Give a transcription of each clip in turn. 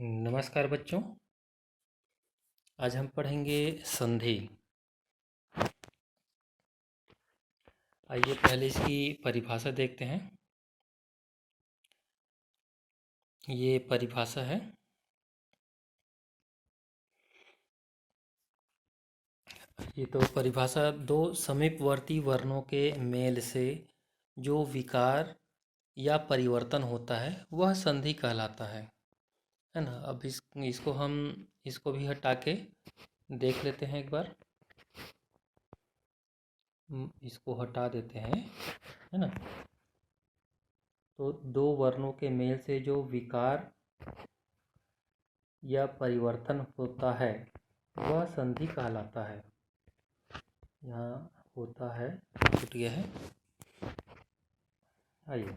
नमस्कार बच्चों। आज हम पढ़ेंगे संधि। आइए पहले इसकी परिभाषा देखते हैं। ये परिभाषा है। ये तो परिभाषा दो समीपवर्ती वर्णों के मेल से जो विकार या परिवर्तन होता है वह संधि कहलाता है ना। अब इसको भी हटा के देख लेते हैं एक बार। इसको हटा देते हैं, है ना। तो दो वर्णों के मेल से जो विकार या परिवर्तन होता है वह संधि कहलाता है। यहाँ होता है, छूट गया है। आइए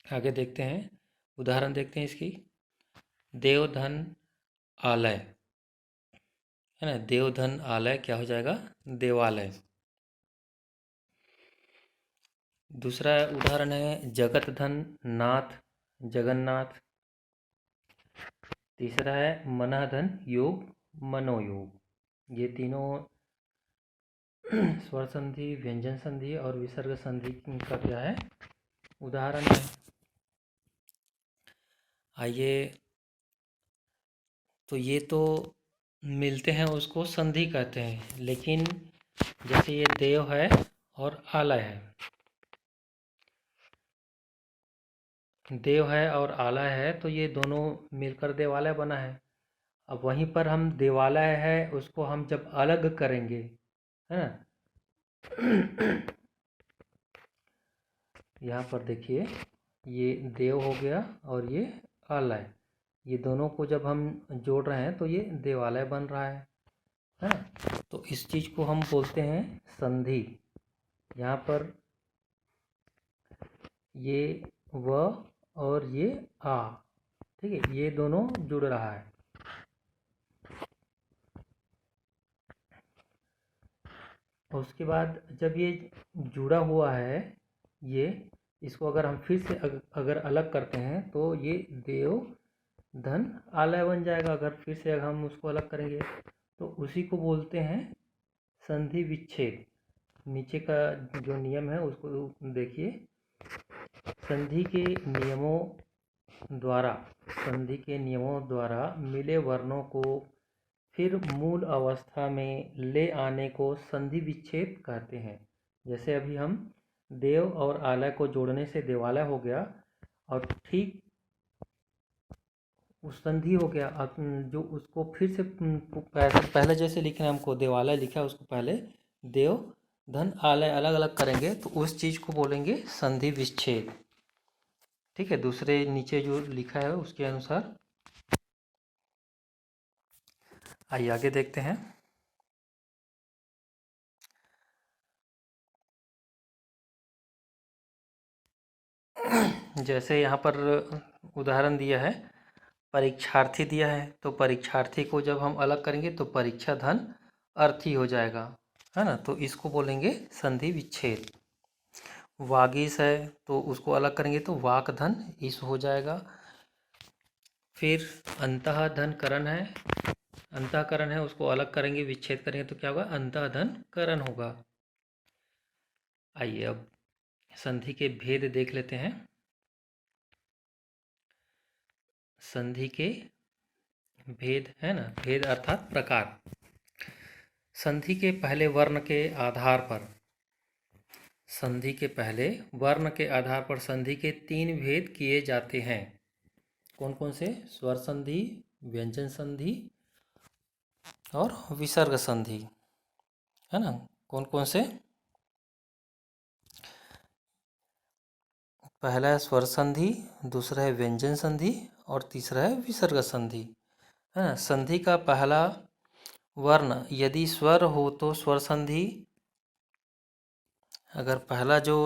आगे देखते हैं, उदाहरण देखते हैं इसकी। देवधन आलय, है ना। देवधन आलय क्या हो जाएगा? देवालय। दूसरा उदाहरण है जगत धन नाथ, जगन्नाथ। तीसरा है मनः धन योग, मनोयोग। ये तीनों स्वर संधि, व्यंजन संधि और विसर्ग संधि का क्या है? उदाहरण है। आइए, तो ये तो मिलते हैं, उसको संधि कहते हैं। लेकिन जैसे ये देव है और आलय है, देव है और आलय है, तो ये दोनों मिलकर देवालय बना है। अब वहीं पर हम देवालय है उसको हम जब अलग करेंगे, है ना। यहाँ पर देखिए, ये देव हो गया और ये आलय, ये दोनों को जब हम जोड़ रहे हैं तो ये देवालय बन रहा है ना। तो इस चीज को हम बोलते हैं संधि। यहाँ पर ये व और ये आ, ठीक है, ये दोनों जुड़ रहा है। उसके बाद जब ये जुड़ा हुआ है, ये इसको अगर हम फिर से अगर अलग करते हैं तो ये देव धन आलय बन जाएगा। अगर फिर से अगर हम उसको अलग करेंगे तो उसी को बोलते हैं संधि विच्छेद। नीचे का जो नियम है उसको देखिए। संधि के नियमों द्वारा मिले वर्णों को फिर मूल अवस्था में ले आने को संधि विच्छेद कहते हैं। जैसे अभी हम देव और आलय को जोड़ने से देवालय हो गया, और ठीक उस संधि हो गया। अब जो उसको फिर से पहले जैसे लिखना है, हमको देवालय लिखा है, उसको पहले देव धन आलय अलग अलग करेंगे तो उस चीज को बोलेंगे संधि विच्छेद। ठीक है, दूसरे नीचे जो लिखा है उसके अनुसार। आइए आगे देखते हैं। जैसे यहाँ पर उदाहरण दिया है, परीक्षार्थी दिया है, तो परीक्षार्थी को जब हम अलग करेंगे तो परीक्षा धन अर्थी हो जाएगा, है ना। तो इसको बोलेंगे संधि विच्छेद। वागीश है तो उसको अलग करेंगे तो वाक धन इस हो जाएगा। फिर अंतः धन करण है, अंतःकरण है, उसको अलग करेंगे, विच्छेद करेंगे तो क्या होगा? अंतः धन करण होगा। आइए अब संधि के भेद देख लेते हैं। संधि के भेद, है ना, भेद अर्थात प्रकार। संधि के पहले वर्ण के आधार पर, संधि के पहले वर्ण के आधार पर संधि के 3 भेद किए जाते हैं। कौन कौन से? स्वर संधि, व्यंजन संधि और विसर्ग संधि, है ना। कौन कौन से? पहला है स्वर संधि, दूसरा है व्यंजन संधि और तीसरा है विसर्ग संधि, है ना। संधि का पहला वर्ण यदि स्वर हो तो स्वर संधि, अगर पहला जो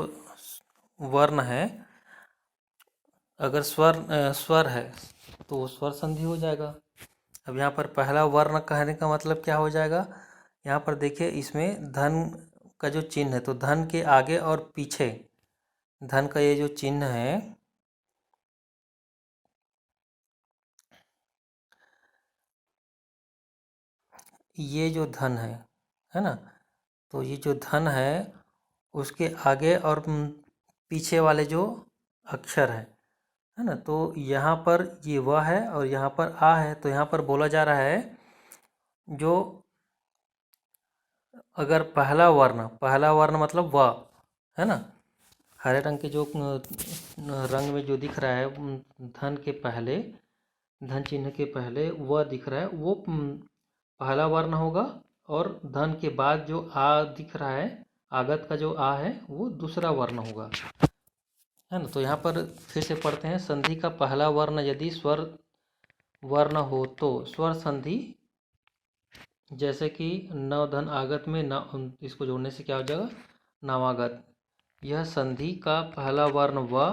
वर्ण है अगर स्वर है तो स्वर संधि हो जाएगा। अब यहाँ पर पहला वर्ण कहने का मतलब क्या हो जाएगा? यहाँ पर देखिए, इसमें धन का जो चिन्ह है, तो धन के आगे और पीछे धन का ये जो चिन्ह है, ये जो धन है ना, तो ये जो धन है उसके आगे और पीछे वाले जो अक्षर है ना, तो यहाँ पर ये व है और यहाँ पर आ है। तो यहाँ पर बोला जा रहा है जो अगर पहला वर्ण मतलब व है ना, हरे रंग के जो रंग में जो दिख रहा है धन के पहले, धन चिन्ह के पहले व दिख रहा है, वो पहला वर्ण होगा। और धन के बाद जो आ दिख रहा है, आगत का जो आ है, वो दूसरा वर्ण होगा, है ना। तो यहाँ पर फिर से पढ़ते हैं। संधि का पहला वर्ण यदि स्वर वर्ण हो तो स्वर संधि, जैसे कि न धन आगत में न, इसको जोड़ने से क्या हो जाएगा, नवागत। यह संधि का पहला वर्ण व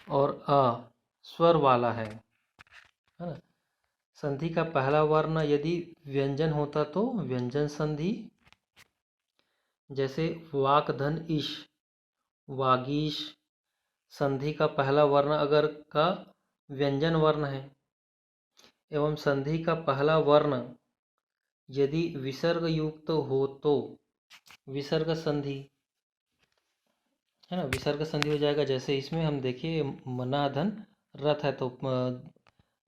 और अ स्वर वाला है ना। संधि का पहला वर्ण यदि व्यंजन होता तो व्यंजन संधि, जैसे वाक धन ईश, वागीश। संधि का पहला वर्ण अगर का व्यंजन वर्ण है एवं संधि का पहला वर्ण यदि विसर्ग युक्त हो तो विसर्ग संधि, है ना, विसर्ग संधि हो जाएगा। जैसे इसमें हम देखिए मना धन रथ है, तो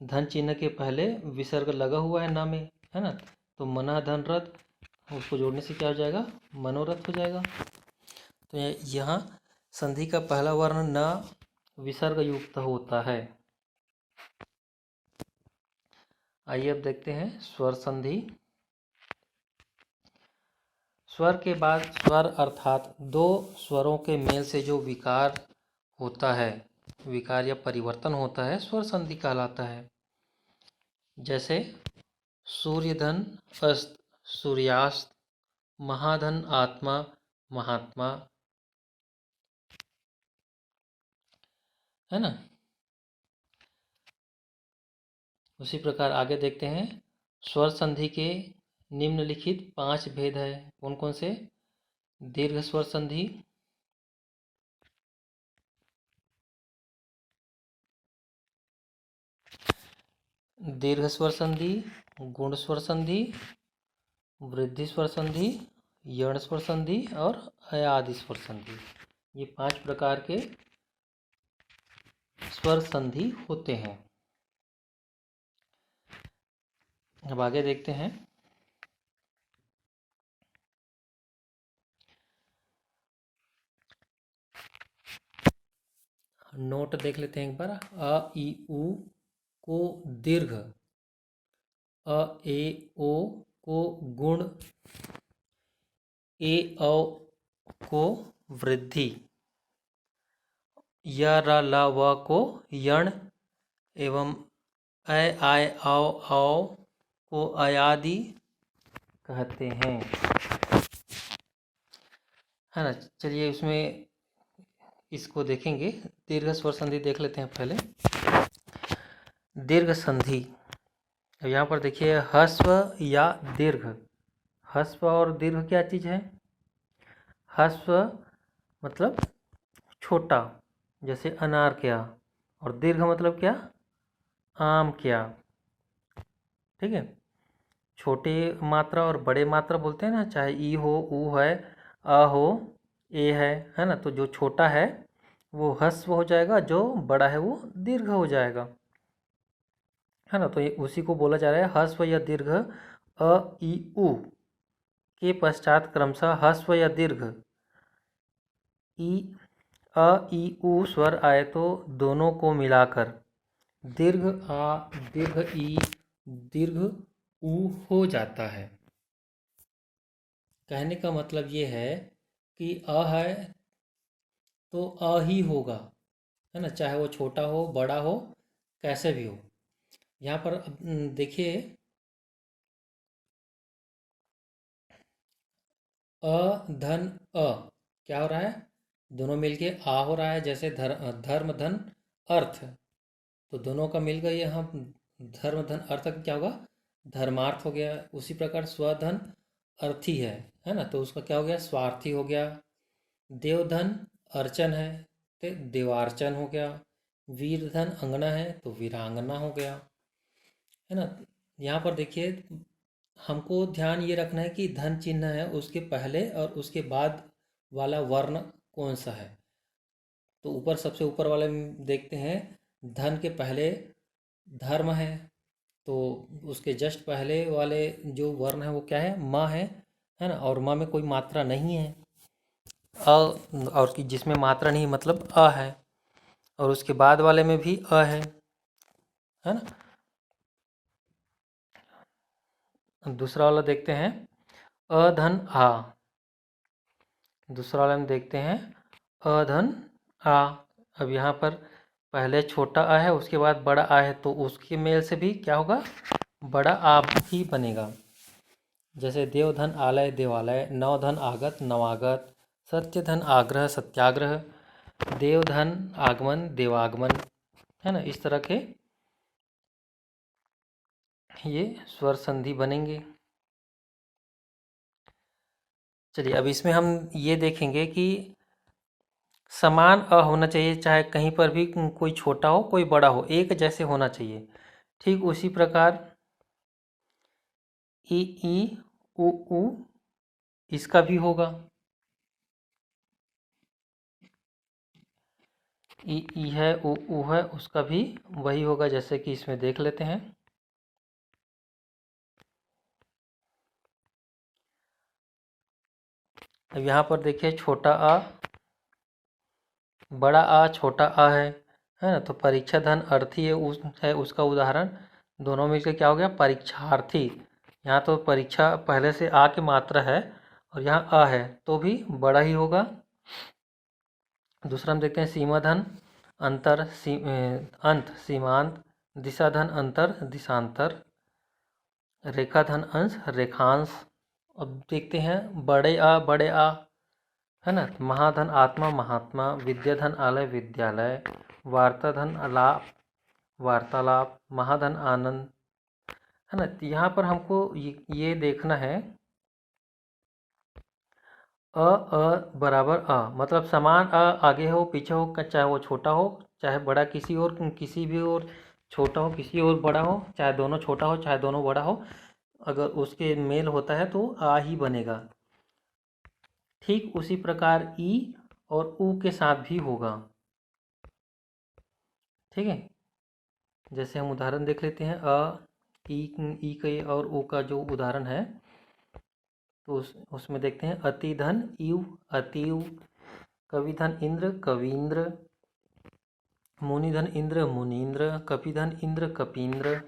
धन चिन्ह के पहले विसर्ग लगा हुआ है ना में, है ना, तो मना धन रथ, उसको जोड़ने से क्या हो जाएगा, मनोरथ हो जाएगा। तो यहाँ संधि का पहला वर्ण न विसर्ग युक्त होता है। आइए अब देखते हैं स्वर संधि। स्वर के बाद स्वर अर्थात दो स्वरों के मेल से जो विकार होता है, विकार या परिवर्तन होता है, स्वर संधि कहलाता है। जैसे सूर्यधन अस्त, सूर्यास्त, महाधन आत्मा, महात्मा, है ना। उसी प्रकार आगे देखते हैं। स्वर संधि के निम्नलिखित 5 भेद है। कौन कौन से? दीर्घ स्वर संधि, दीर्घ स्वर संधि, गुण स्वर संधि, वृद्धि स्वर संधि, यण स्वर संधि और अयादि स्वर संधि। ये 5 प्रकार के स्वर संधि होते हैं। अब आगे देखते हैं। नोट देख लेते हैं एक बार। अ ई उ को दीर्घ, अ ए ओ को गुण, ए औ को वृद्धि, य र ल व को यण एवं ऐ आय औ औ को अयादि कहते हैं, है ना। चलिए इसमें इसको देखेंगे। दीर्घ स्वर संधि देख लेते हैं पहले। दीर्घ संधि, अब यहाँ पर देखिए ह्रस्व या दीर्घ। ह्रस्व और दीर्घ क्या चीज़ है? ह्रस्व मतलब छोटा, जैसे अनार क्या, और दीर्घ मतलब क्या, आम क्या। ठीक है, छोटे मात्रा और बड़े मात्रा बोलते हैं ना, चाहे ई हो, ऊ है, अ हो, ए है ना। तो जो छोटा है वो ह्रस्व हो जाएगा, जो बड़ा है वो दीर्घ हो जाएगा, है ना। तो ये उसी को बोला जा रहा है ह्रस्व या दीर्घ। अ ई उ के पश्चात क्रमशः ह्रस्व या दीर्घ ई, अ ई उ स्वर आए तो दोनों को मिलाकर दीर्घ आ, दीर्घ ई, दीर्घ उ हो जाता है। कहने का मतलब ये है कि अ है तो अ ही होगा, है ना, चाहे वो छोटा हो, बड़ा हो, कैसे भी हो। यहाँ पर देखिए अ धन अ क्या हो रहा है, दोनों मिलके आ हो रहा है। जैसे धर्म धन अर्थ, तो दोनों का मिल गया यहाँ धर्म धन अर्थ का क्या होगा, धर्मार्थ हो गया। उसी प्रकार स्वधन अर्थी है ना, तो उसका क्या हो गया, स्वार्थी हो गया। देवधन अर्चन है तो देवार्चन हो गया। वीरधन अंगना है तो वीरांगना हो गया, है ना। यहाँ पर देखिए, हमको ध्यान ये रखना है कि धन चिन्ह है उसके पहले और उसके बाद वाला वर्ण कौन सा है। तो ऊपर सबसे ऊपर वाले में देखते हैं, धन के पहले धर्म है, तो उसके जस्ट पहले वाले जो वर्ण है वो क्या है, म है ना। और म में कोई मात्रा नहीं है, अ, और कि जिसमें मात्रा नहीं मतलब अ है। और उसके बाद वाले में भी अ है ना। दूसरा वाला देखते हैं, अधन आ। दूसरा वाला में देखते हैं अधन आ। अब यहाँ पर पहले छोटा आ है, उसके बाद बड़ा आ है, तो उसके मेल से भी क्या होगा, बड़ा आ ही बनेगा। जैसे देवधन आलय देवालय, नवधन आगत नवागत, सत्यधन आग्रह सत्याग्रह, देवधन आगमन देवागमन, है ना। इस तरह के ये स्वर संधि बनेंगे। चलिए अब इसमें हम ये देखेंगे कि समान अ होना चाहिए, चाहे कहीं पर भी कोई छोटा हो कोई बड़ा हो, एक जैसे होना चाहिए। ठीक उसी प्रकार ई ई उ इसका भी होगा। ई है उ है, उसका भी वही होगा, जैसे कि इसमें देख लेते हैं। अब यहाँ पर देखिए, छोटा आ बड़ा आ छोटा आ है ना। तो परीक्षा धन अर्थी है उसका उदाहरण। दोनों मिलकर क्या हो गया, परीक्षार्थी। यहाँ तो परीक्षा पहले से आ की मात्रा है और यहाँ आ है तो भी बड़ा ही होगा। दूसरा हम देखते हैं, सीमा धन अंतर अंत सीमांत, दिशा धन अंतर दिशांतर, रेखा धन अंश रेखांश। अब देखते हैं बड़े आ, है ना। महाधन आत्मा महात्मा, विद्याधन आलय विद्यालय, वार्ताधन अलाप वार्तालाप, महाधन आनंद, है ना। तो यहाँ पर हमको ये देखना है, बराबर मतलब समान आगे हो पीछे हो, चाहे वो छोटा हो चाहे बड़ा, किसी भी और छोटा हो किसी और बड़ा हो, चाहे दोनों छोटा हो चाहे दोनों बड़ा हो, अगर उसके मेल होता है तो आ ही बनेगा। ठीक उसी प्रकार ई और ऊ के साथ भी होगा। ठीक है, जैसे हम उदाहरण देख लेते हैं, ई के और ऊ का जो उदाहरण है, तो उसमें देखते हैं, अति धन इव अतिव, कविधन इंद्र कवींद्र, मुनिधन इंद्र मुनीन्द्र, कपिधन इंद्र कपींद्र।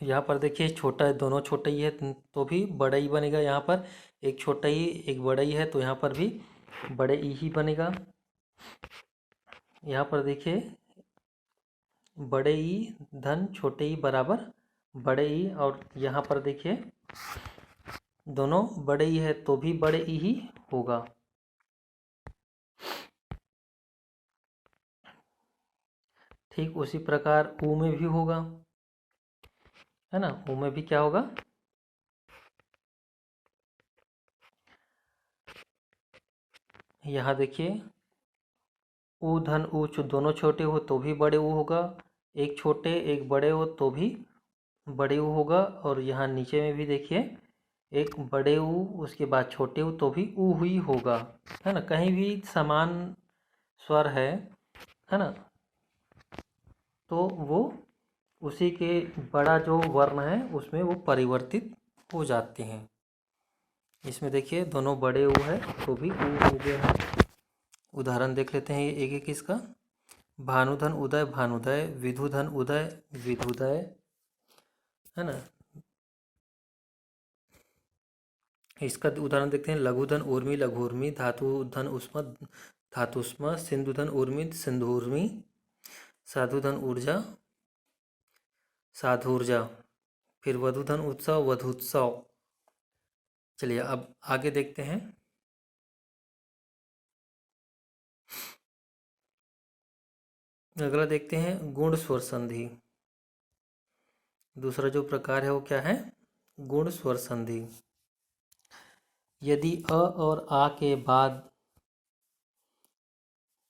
यहाँ पर देखिए, छोटा है दोनों छोटा ही है तो भी बड़ा ही बनेगा। यहाँ पर एक छोटा ही एक बड़ा ही है तो यहाँ पर भी बड़े ही बनेगा। यहाँ पर देखिए, बड़े ई धन छोटे ई बराबर बड़े ई, और यहाँ पर देखिए दोनों बड़े ई है तो भी बड़े ई ही होगा। ठीक उसी प्रकार ऊ में भी होगा, है ना। ऊ में भी क्या होगा, यहाँ देखिए, ऊ धन ऊ दोनों छोटे हो तो भी बड़े ऊ होगा, एक छोटे एक बड़े हो तो भी बड़े ऊ होगा। और यहाँ नीचे में भी देखिए, एक बड़े ऊ उसके बाद छोटे ऊ तो भी ऊ ही होगा, है ना। कहीं भी समान स्वर है ना, तो वो उसी के बड़ा जो वर्ण है उसमें वो परिवर्तित हो जाते हैं। इसमें देखिए दोनों बड़े ऊ है तो भी ऊ हो गया है। उदाहरण देख लेते हैं एक एक इसका। भानुधन उदय भानुदय, विधुधन उदय विधुदय, है ना। इसका उदाहरण देखते हैं, लघुधन उर्मी लघुर्मी, धातुधन उष्म धातुष्म, सिंधुधन उर्मी सिंधुर्मी, साधुधन ऊर्जा साधुर्जा, फिर वधुधन उत्सव वधुत्सव। चलिए अब आगे देखते हैं। अगला देखते हैं, गुण स्वर संधि। दूसरा जो प्रकार है वो क्या है, गुण स्वर संधि। यदि अ और आ के बाद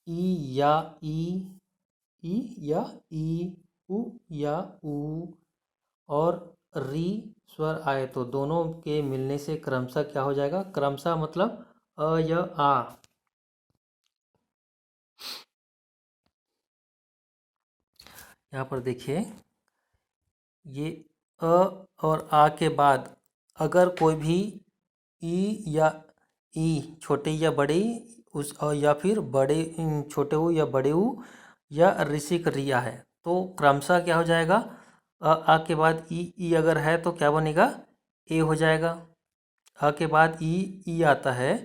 ई या ई, उ या ऊ और री स्वर आए तो दोनों के मिलने से क्रमशः क्या हो जाएगा, क्रमशः मतलब अ या आ। यहाँ पर देखिए, ये अ और आ के बाद अगर कोई भी ई या ई छोटे या बड़े उस या फिर बड़े छोटे ऊ या बड़े ऊ या ऋषिक रिया है तो क्रमशः क्या हो जाएगा, आ के बाद ई अगर है तो क्या बनेगा, ए हो जाएगा। आ के बाद ई आता है,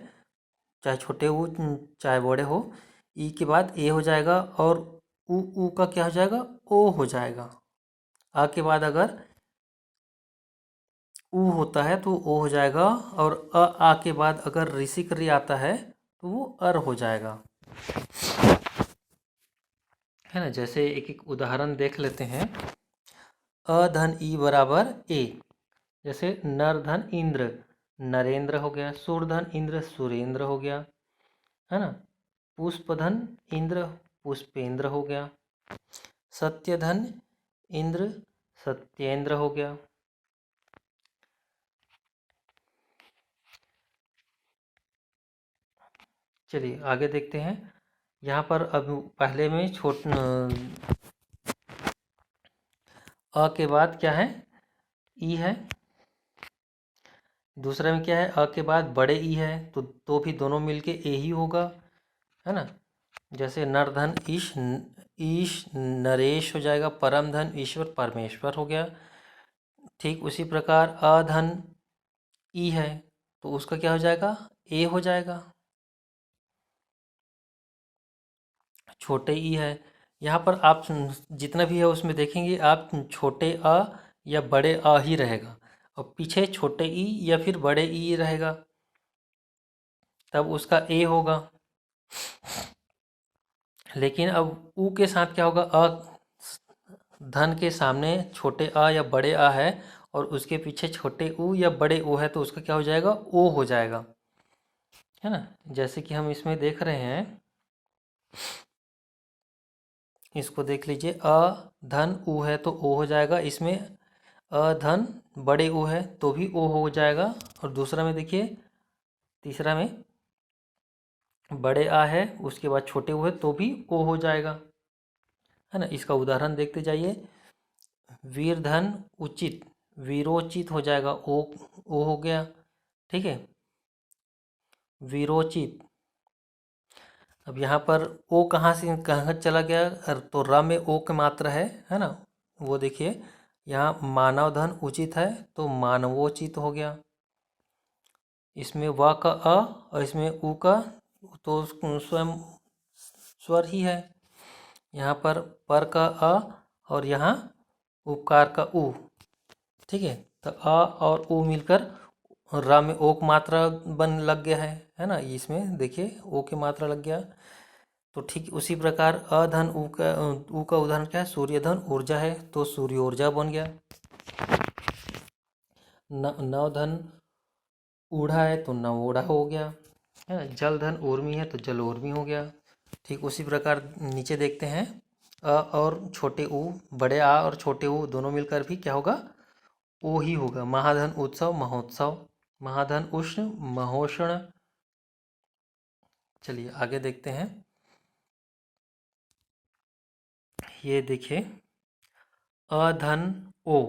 चाहे छोटे हो चाहे बड़े हो, ई के बाद ए हो जाएगा और ऊ का क्या हो जाएगा, ओ हो जाएगा। आ के बाद अगर ऊ होता है तो ओ हो जाएगा और आ के बाद अगर ऋषिक री आता है तो वो अर हो जाएगा, है ना। जैसे एक एक उदाहरण देख लेते हैं। अ धन ई बराबर ए, जैसे नर धन इंद्र, नरेंद्र हो गया। सुर धन इंद्र, सुरेंद्र हो गया, है ना। पुष्प धन इंद्र, पुष्पेंद्र हो गया। सत्य धन इंद्र, सत्येंद्र हो गया। चलिए आगे देखते हैं। यहाँ पर अब पहले में अ के बाद क्या है, ई है। दूसरे में क्या है, अ के बाद बड़े ई है तो भी दोनों मिलके ए ही होगा, है ना। जैसे नरधन ईश नरेश हो जाएगा, परम धन ईश्वर परमेश्वर हो गया। ठीक उसी प्रकार अधन ई है तो उसका क्या हो जाएगा, ए हो जाएगा। छोटे ई है, यहाँ पर आप जितना भी है उसमें देखेंगे आप छोटे अ या बड़े अ ही रहेगा और पीछे छोटे ई या फिर बड़े ई रहेगा, तब उसका ए होगा। लेकिन अब ऊ के साथ क्या होगा, धन के सामने छोटे आ या बड़े आ है और उसके पीछे छोटे ऊ या बड़े ऊ है तो उसका क्या हो जाएगा, ओ हो जाएगा, है ना। जैसे कि हम इसमें देख रहे हैं, इसको देख लीजिए, अ धन ऊ है तो ओ हो जाएगा। इसमें अ धन बड़े ऊ है तो भी ओ हो जाएगा। और दूसरा में देखिए, तीसरा में बड़े आ है उसके बाद छोटे ऊ है तो भी ओ हो जाएगा, है ना। इसका उदाहरण देखते जाइए। वीर धन उचित, वीरोचित हो जाएगा, ओ हो गया, ठीक है, वीरोचित। अब यहाँ पर ओ कहाँ से कहाँ चला गया, तो र में ओ की मात्रा है ना। वो देखिए, यहाँ मानव धन उचित है तो मानवोचित हो गया। इसमें व का अ और इसमें उ का तो स्वयं स्वर ही है। यहाँ पर का अ और यहाँ उपकार का उ, ठीक है। तो अ और उ मिलकर रा में ओ की मात्रा बन लग गया है ना। इसमें देखिए ओ की मात्रा लग गया। तो ठीक उसी प्रकार अधन उ का उदाहरण क्या है, सूर्य धन ऊर्जा है तो सूर्य ऊर्जा बन गया। नव धन ऊढ़ा है तो नवोढ़ा हो गया, है ना। जल धन ऊर्मी है तो जल ऊर्मी हो गया। ठीक उसी प्रकार नीचे देखते हैं, अ और छोटे ऊ, बड़े आ और छोटे ऊ दोनों मिलकर भी क्या होगा, ओ ही होगा। महाधन उत्सव महोत्सव, महाधन उष्ण महोष्ण। चलिए आगे देखते हैं। ये देखिए, अधन ओ,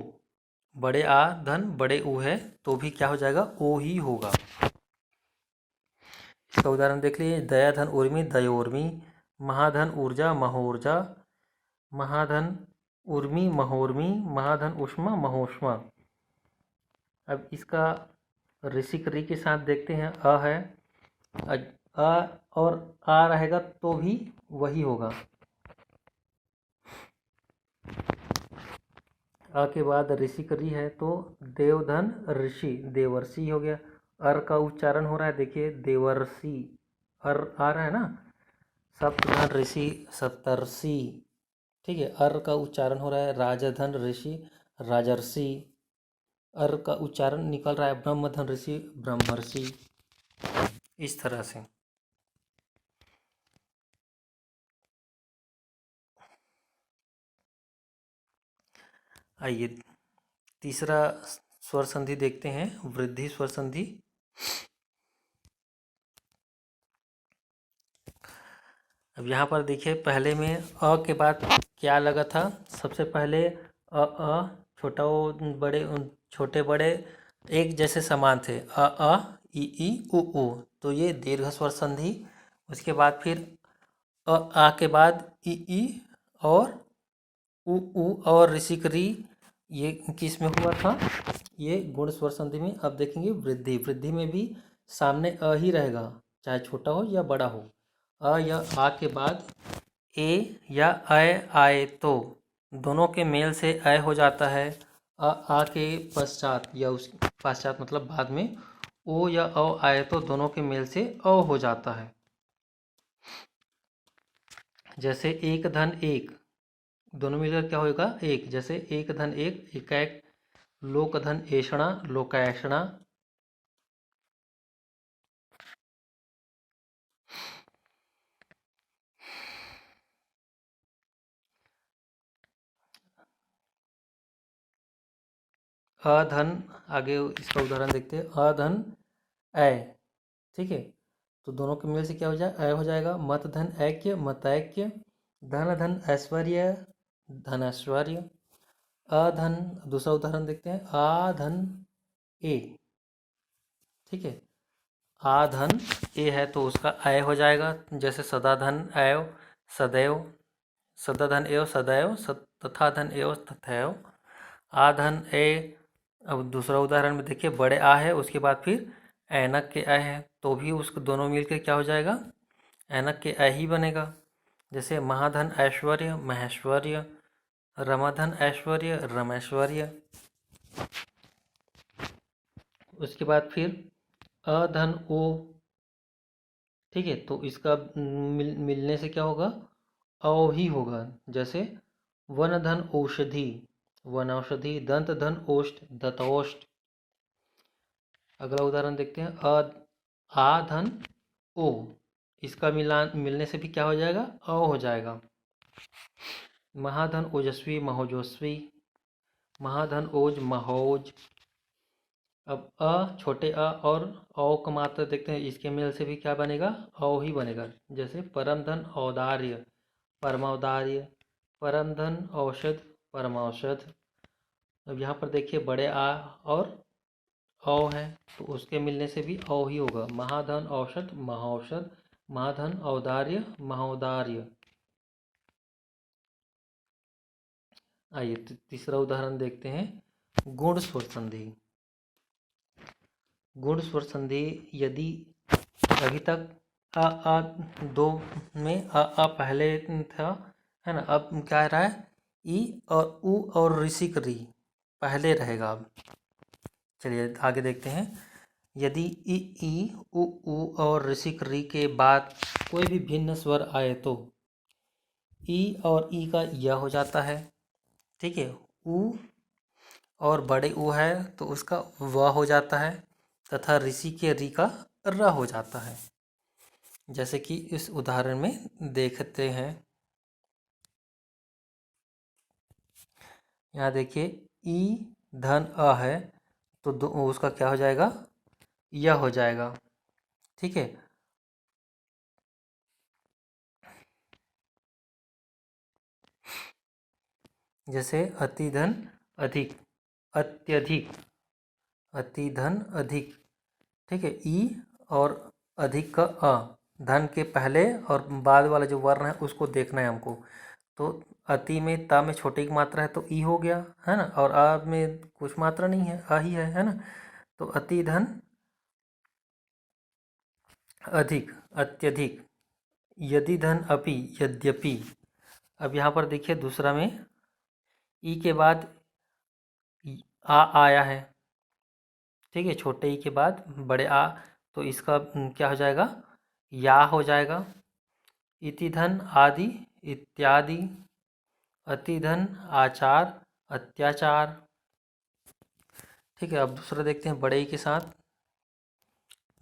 बड़े आ धन बड़े ऊ है तो भी क्या हो जाएगा, ओ ही होगा। इसका उदाहरण देख लीजिए, दया धन उर्मी दयोर्मी, महाधन ऊर्जा महोर्जा, महाधन उर्मी महोर्मी, महाधन उष्मा महोष्मा। अब इसका ऋषिक री के साथ देखते हैं। अ है, अ और आ रहेगा तो भी वही होगा। आ के बाद ऋषिक री है तो देवधन ऋषि देवर्षि हो गया। अर का उच्चारण हो रहा है, देखिए देवर्षि, अर आ रहा है ना। सप्तधन ऋषि सप्तर्षि, ठीक है। अर का उच्चारण हो रहा है, राजधन ऋषि राजर्षि, अर का उच्चारण निकल रहा है ब्रह्मधन ऋषि, ब्रह्मर्षि, इस तरह से। आइए तीसरा स्वर संधि देखते हैं, वृद्धि स्वर संधि। अब यहाँ पर देखिए पहले में अ के बाद क्या लगा था, सबसे पहले छोटा ओ बड़े छोटे बड़े एक जैसे समान थे, ई उ ऊ, तो ये दीर्घ स्वर संधि। उसके बाद फिर आ के बाद ई और उ और ऋषिक री, ये किस में हुआ था, ये गुण स्वर संधि में। अब देखेंगे वृद्धि, वृद्धि में भी सामने अ ही रहेगा, चाहे छोटा हो या बड़ा हो। अ या आ के बाद ए या अय आए तो दोनों के मेल से अय हो जाता है। आ के पश्चात या उस पश्चात मतलब बाद में ओ या औ आए तो दोनों के मेल से अ हो जाता है। जैसे एक धन एक, दोनों मिलकर क्या होगा, एक। जैसे एक धन एक, एकाएक। लोक धन ऐषणा, लोकायषणा। अधन, आगे इसका उदाहरण देखते हैं, अधन ऐ, ठीक है, तो दोनों के मेल से क्या हो जाए, ऐ हो जाएगा। मत धन ऐक्य, मतैक्य। धन धन ऐश्वर्य, धन ऐश्वर्य। अधन, दूसरा उदाहरण देखते हैं, आधन ए, ठीक है, आधन ए है तो उसका ऐ हो जाएगा। जैसे सदा धन एव, सदैव, सदा धन एव सदैव, तथा धन एव तथैव। आधन ए, अब दूसरा उदाहरण में देखिए, बड़े आ है उसके बाद फिर ऐनक के ऐ है, तो भी उसको दोनों मिलकर क्या हो जाएगा, ऐनक के ऐ ही बनेगा। जैसे महाधन ऐश्वर्य, महेश्वर्य। रमाधन ऐश्वर्य, रमेश्वर्य। उसके बाद फिर अधन ओ, ठीक है, तो इसका मिलने से क्या होगा, औ ही होगा। जैसे वन धन औषधि, वनौषधि। दंत धन ओष्ठ, दतौष्ठ। अगला उदाहरण देखते हैं, आ धन ओ, इसका मिलान मिलने से भी क्या हो जाएगा, अ हो जाएगा। महाधन ओजस्वी, महोजस्वी। महाधन ओज, महोज। अब छोटे और औ का मात्रा देखते हैं, इसके मेल से भी क्या बनेगा, औ ही बनेगा। जैसे परम धन औदार्य, परमौदार्य। परम धन औषध, परमौषध। अब यहाँ पर देखिए बड़े आ और औ है तो उसके मिलने से भी औ ही होगा। महाधन औषध, महौषध। महाधन औदार्य, महोदार्य। आइए तीसरा उदाहरण देखते हैं, गुण स्वर संधि। गुण स्वर संधि, यदि अभी तक आ दो में पहले था, है ना, अब क्या आ रहा है, ई और उ और ऋषिक री पहले रहेगा। अब चलिए आगे देखते हैं, यदि ई उ और ऋषिक री के बाद कोई भी भिन्न स्वर आए तो ई और ई का य हो जाता है, ठीक है। उ और बड़े उ है तो उसका व हो जाता है, तथा ऋषि के री का र हो जाता है। जैसे कि इस उदाहरण में देखते हैं, यहाँ देखिए ई धन अ है तो उसका क्या हो जाएगा, यह हो जाएगा, ठीक है। जैसे अति धन अधिक, अत्यधिक, अति धन अधिक, ठीक है। ई और अधिक का अ, धन के पहले और बाद वाला जो वर्ण है उसको देखना है हमको। तो अति में ता में छोटी की मात्रा है तो ई हो गया, है ना, और आ में कुछ मात्रा नहीं है, आ ही है ना। तो अति धन अधिक, अत्यधिक। यदि धन अपि, यद्यपि। अब यहाँ पर देखिए दूसरा में ई के बाद आ आया है, ठीक है, छोटे ई के बाद बड़े आ, तो इसका क्या हो जाएगा, या हो जाएगा। इति धन आदि, इत्यादि। अति धन आचार, अत्याचार। ठीक है। अब दूसरा देखते हैं बड़े ई के साथ,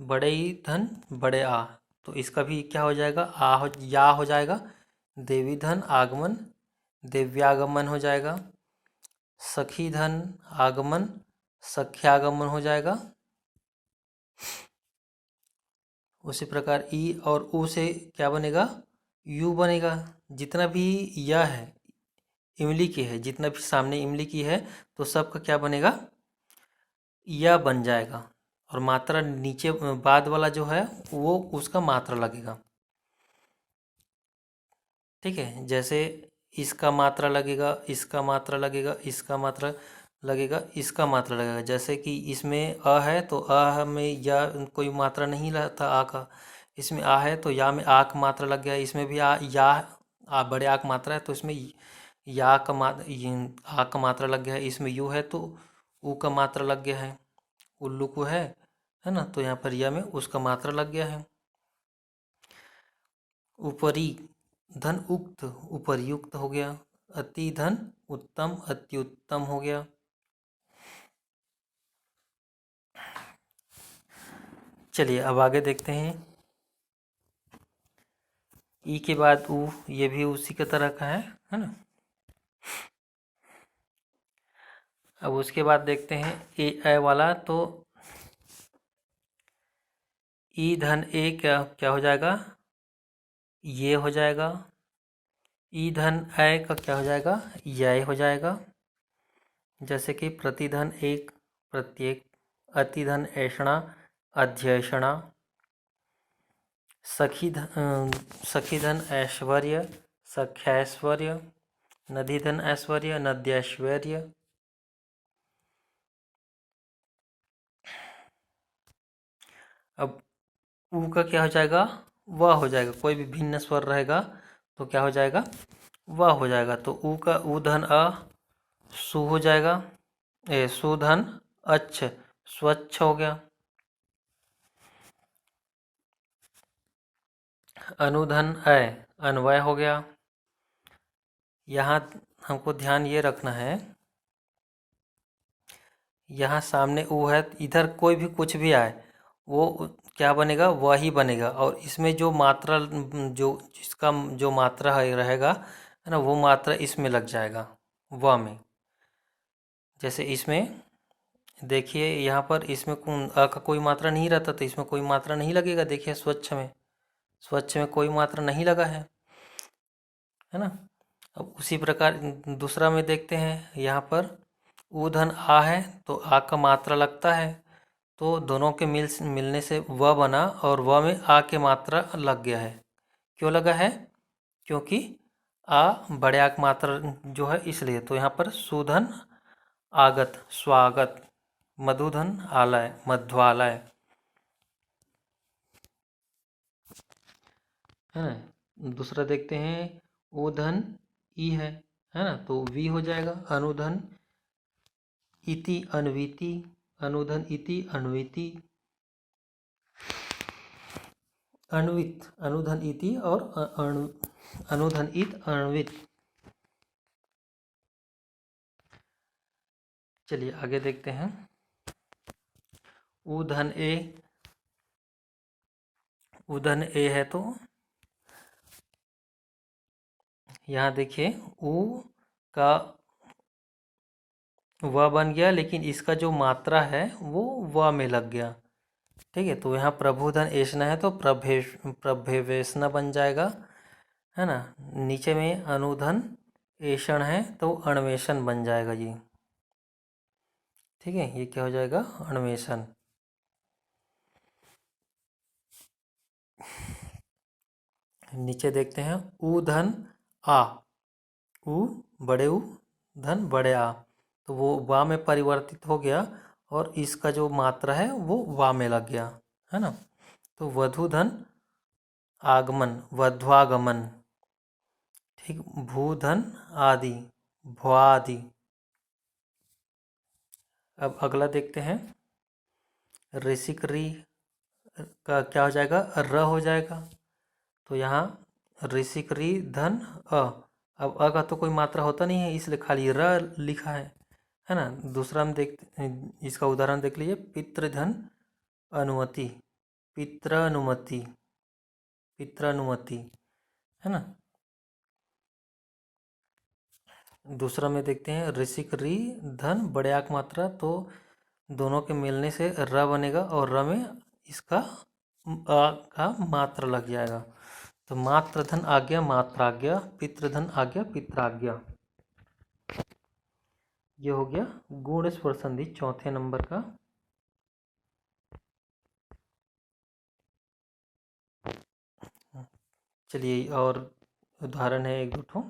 बड़े ई धन बड़े आ, तो इसका भी क्या हो जाएगा, या हो जाएगा। देवी धन आगमन दिव्यागमन हो जाएगा। सखी धन आगमन सख्यागमन हो जाएगा। उसी प्रकार ई और ऊ से क्या बनेगा, यू बनेगा। जितना भी या है इमली की है, जितना भी सामने इमली की है, तो सबका क्या बनेगा, या बन जाएगा। और मात्रा नीचे बाद वाला जो है वो उसका मात्रा लगेगा। ठीक है, जैसे इसका मात्रा लगेगा, इसका मात्रा लगेगा, इसका मात्रा लगेगा, इसका मात्रा लगेगा। जैसे कि इसमें अ है तो अ में या कोई मात्रा नहीं लगता आ का, इसमें आ है तो या में आ का मात्रा लग गया। इसमें भी आ बड़े आ का मात्रा है तो इसमें या का आ का मात्रा लग गया है। इसमें यू है तो ऊ का मात्रा लग गया है। उल्लू को है ना, तो यहाँ पर या में उसका मात्रा लग गया है। ऊपरी धन उक्त उपर्युक्त हो गया। अति धन उत्तम अत्युत्तम हो गया। चलिए अब आगे देखते हैं। ई के बाद ऊ, ये भी उसी की तरह का है ना। अब उसके बाद देखते हैं ए वाला, तो ई धन ए क्या क्या हो जाएगा, ये हो जाएगा। ई धन ऐ का क्या हो जाएगा, यह हो जाएगा। जैसे कि प्रतिधन एक प्रत्येक, अतिधन ऐषणा अध्यक्षणा, सखीधन ऐश्वर्य सख्यैश्वर्य, नदीधन ऐश्वर्य नद्यैश्वर्य। अब ऊ का क्या हो जाएगा, वह हो जाएगा। कोई भी भिन्न स्वर रहेगा तो क्या हो जाएगा, वह हो जाएगा। तो ऊ का ऊ धन अ सु हो जाएगा। सुधन अच्छ स्वच्छ हो गया। अनुधन अ अन्वय हो गया। यहाँ हमको ध्यान ये रखना है, यहाँ सामने ऊ है, इधर कोई भी कुछ भी आए वो क्या बनेगा, वही बनेगा। और इसमें जो मात्रा जो जिसका जो मात्रा है रहेगा है ना, वो मात्रा इसमें लग जाएगा व में। जैसे इसमें देखिए यहाँ पर इसमें अ का कोई मात्रा नहीं रहता तो इसमें कोई मात्रा नहीं लगेगा। देखिए स्वच्छ में कोई मात्रा नहीं लगा है ना। अब उसी प्रकार दूसरा में देखते हैं, यहाँ पर ऊ धन आ है तो आ का मात्रा लगता है, तो दोनों के मिलने से व बना और व में आ के मात्रा लग गया है। क्यों लगा है, क्योंकि आ बड़े आ की मात्रा जो है इसलिए। तो यहाँ पर सुधन आगत स्वागत, मधुधन आलय मध्वालय है ना। दूसरा देखते हैं, ओ धन ई है ना, तो वी हो जाएगा। अनुधन इति अन्विति, अनुधन इति अन्विति, अन्वित अनुधन इति और अनुधन इत अन्वित। चलिए आगे देखते हैं। उधन ए है तो यहाँ देखिए ऊ का व बन गया, लेकिन इसका जो मात्रा है वो व में लग गया। ठीक है, तो यहाँ प्रभुधन ऐषणा है तो प्रभेवेशना बन जाएगा है ना। नीचे में अनुधन ऐषण है तो अण्वेषण बन जाएगा जी। ठीक है, ये क्या हो जाएगा, अण्वेषण। नीचे देखते हैं, ऊ धन आ, ऊ बड़े ऊ धन बड़े आ, तो वो वा में परिवर्तित हो गया और इसका जो मात्रा है वो वा में लग गया है ना। तो वधु धन आगमन वध्वागमन। ठीक, भूधन आदि भ्वादि। अब अगला देखते हैं, ऋषिक री का क्या हो जाएगा, र हो जाएगा। तो यहाँ ऋषिक री धन अ, अब अ का तो कोई मात्रा होता नहीं है इसलिए खाली र लिखा है। है ना। दूसरा हम देख, इसका उदाहरण देख लीजिए, पितृधन अनुमति, पित्रानुमति, पित्रानुमति, है ना। दूसरा में देखते हैं ऋषिक री धन बड़े आक मात्रा, तो दोनों के मिलने से र बनेगा और र में इसका आ का मात्रा लग जाएगा, तो मात्र धन आज्ञा मात्राज्ञा, पितृधन आज्ञा पित्राज्ञा। ये हो गया गुण स्वर संधि चौथे नंबर का। चलिए और उदाहरण है एक दो ठो।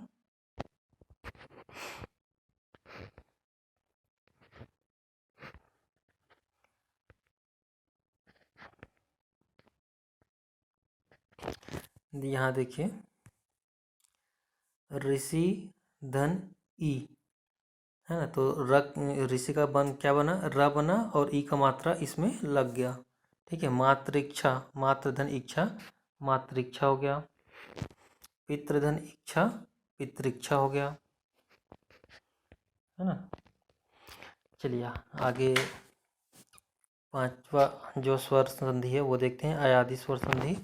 यहाँ देखिए, ऋषि धन ई, है ना, तो ऋषि का बन क्या बना, र बना और ई का मात्रा इसमें लग गया। ठीक है, मातृक्षा, मात्र धन इच्छा, मातृक्षा हो गया। पितृधन इच्छा, पितृक्षा हो गया, है ना। चलिए आगे पांचवा जो स्वर संधि है वो देखते हैं, अयादि स्वर संधि।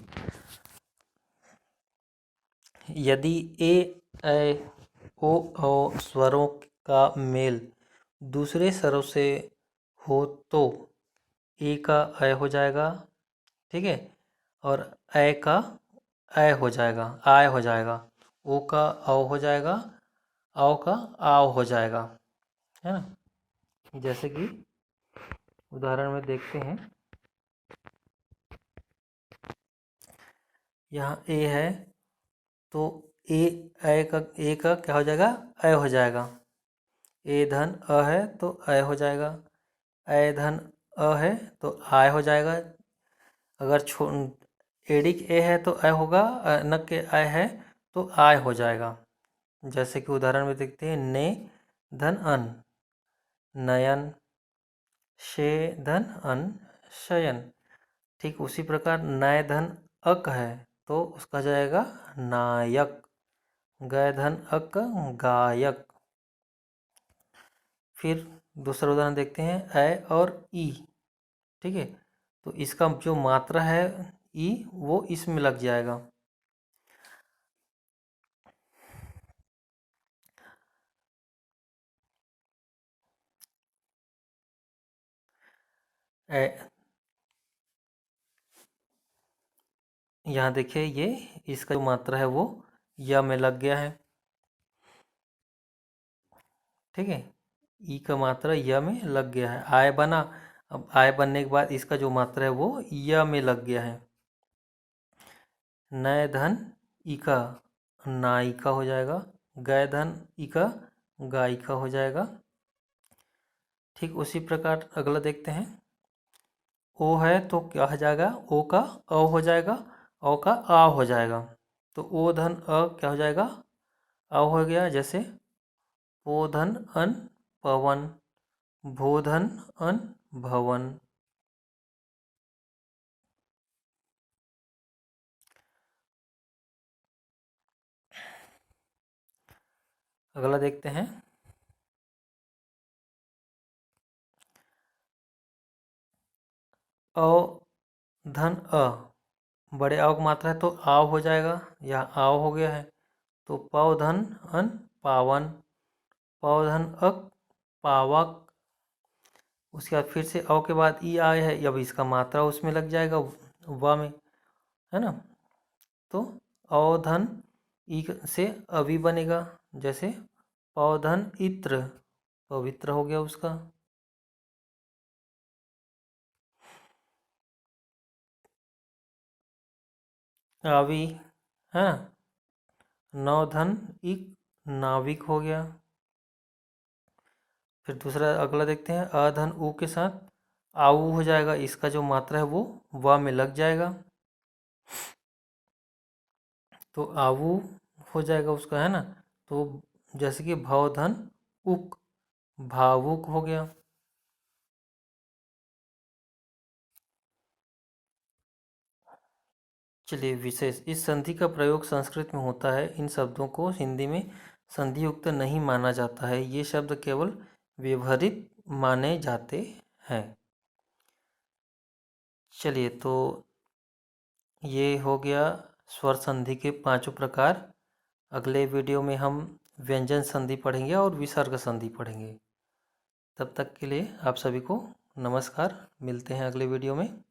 यदि ए ऐ ओ औ स्वरों का मेल दूसरे स्वरों से हो तो ए का अय हो जाएगा, ठीक है, और ऐ का ऐ हो जाएगा, आय हो जाएगा, ओ का औ हो जाएगा, औ का आव हो जाएगा, है ना। जैसे कि उदाहरण में देखते हैं, यहाँ ए है तो ए का क्या हो जाएगा, अय हो जाएगा। ए धन अ है तो अय हो जाएगा, अय धन अ है तो आय हो जाएगा। अगर एडिक ए है तो अय होगा, नक के अय है तो आय हो जाएगा। जैसे कि उदाहरण में देखते हैं, ने धन अन, नयन, शे धन अन, शयन। ठीक उसी प्रकार नय धन अक है तो उसका जाएगा नायक, गय धन अक गायक। फिर दूसरा उदाहरण देखते हैं, ऐ और ई, ठीक है, तो इसका जो मात्रा है ई वो इसमें लग जाएगा। यहाँ देखिए, ये इसका जो मात्रा है वो या में लग गया है, ठीक है, ई का मात्रा य में लग गया है, आय बना। अब आय बनने के बाद इसका जो मात्रा है वो य में लग गया है। नय धन इका, नायिका हो जाएगा, गय धन इका, गायिका हो जाएगा। ठीक उसी प्रकार अगला देखते हैं, ओ है तो क्या हो जाएगा, ओ का अ हो जाएगा, औ का आ हो जाएगा, तो ओ धन अ क्या हो जाएगा, अ हो गया। जैसे पोधन अन पवन, भोधन अन भवन। अगला देखते हैं, अ धन अ, बड़े आव की मात्रा है तो आव हो जाएगा, या आव हो गया है, तो पव धन अन पावन, पव धन अक पावक। उसके बाद फिर से अ के बाद ई आए है, अब इसका मात्रा उसमें लग जाएगा व में, है ना। तो अवधन ई से अवि बनेगा, जैसे पौधन इत्र, पवित्र हो गया उसका। अवि, है ना, नौधन इक, नाविक हो गया। फिर दूसरा अगला देखते हैं, अधन उ के साथ आऊ हो जाएगा, इसका जो मात्रा है वो व में लग जाएगा, तो आऊ हो जाएगा उसका, है ना। तो जैसे कि भवधन उक, भावुक हो गया। चलिए विशेष, इस संधि का प्रयोग संस्कृत में होता है, इन शब्दों को हिंदी में संधि युक्त नहीं माना जाता है, ये शब्द केवल व्यवहारित माने जाते हैं। चलिए, तो ये हो गया स्वर संधि के पांचों प्रकार। अगले वीडियो में हम व्यंजन संधि पढ़ेंगे और विसर्ग संधि पढ़ेंगे। तब तक के लिए आप सभी को नमस्कार। मिलते हैं अगले वीडियो में।